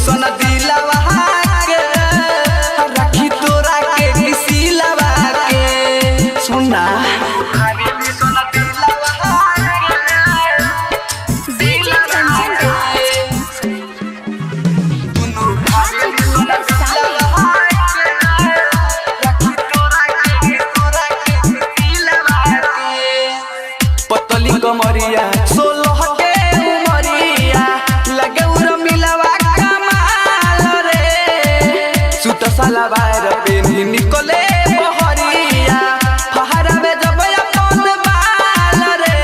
सोना दिलवा के रखी तोरा के किसी लवा के सुना सोना दिलवा पतली कमरिया 16 के उमरिया लगे उर मिलवा कमाल रे सुत साला बाहर पे निकले बहरिया फहरा में जब अपन बाल रे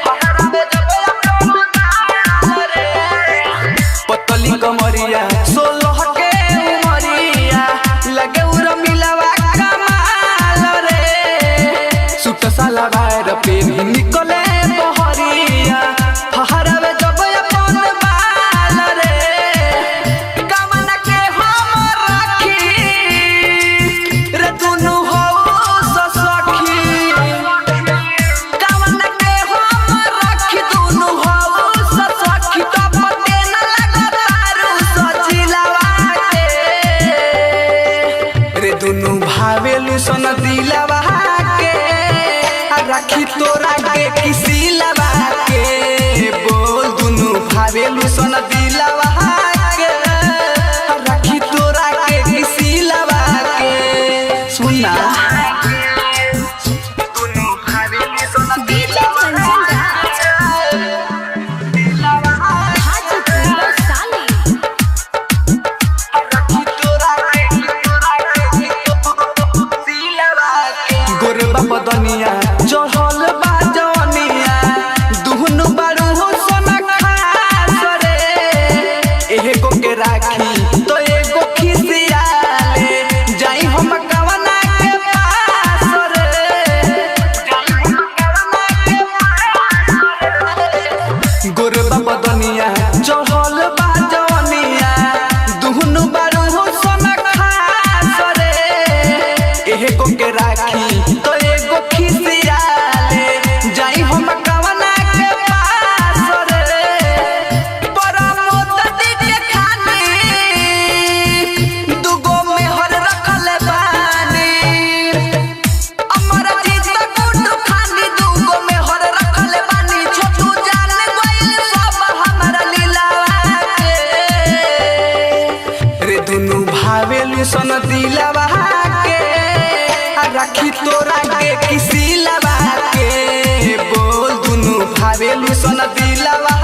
फहरा में जब अपन बाल रे पतली कमरिया 16 के उमरिया लगे उर मिलवा कमाल रे सुत साला बाहर पे निकले बहरिया फहरा में जब अपन बाल रे कमन के हम राखी रे दुनु हो सखी कमन के हम राखी दुनु हो सखी तो पते न लगतारू सजिलवा के रे दुनु भावेलु सन दिलवा के रखी तोरा के किसी लवा के बोल दुनु भावेलु सोना दिलवा के रखी तोरा के किसी लवा के सुना दुनु भावेलु सोना दिलवा रखी तोरा के गोरे बाबा दुनिया चढ़ल बा जवनिया दुहनु बारू हो सोना खास रे एगो के राखी तो एगो खिसियाले जाई हम कवना के पास रे जाई हम कवना के पास गोरे बाबा दुनिया चढ़ल बा जवनिया दुहनु बारू हो सोना खास रे एगो के राखी तो एगो खिसियाले जाई हम कवना के पास रे परमोत के खानी दुगो में हर रखल बानी अमर जीत गुड खानी दुगो में हर रखल बानी छोटू जान गइल सब हमरा लीलावा के रे दुनु भावेलु सन दिलवा के रखी तोरा के किसी लवा के बोल दुनु भावेलु सोना दिलवा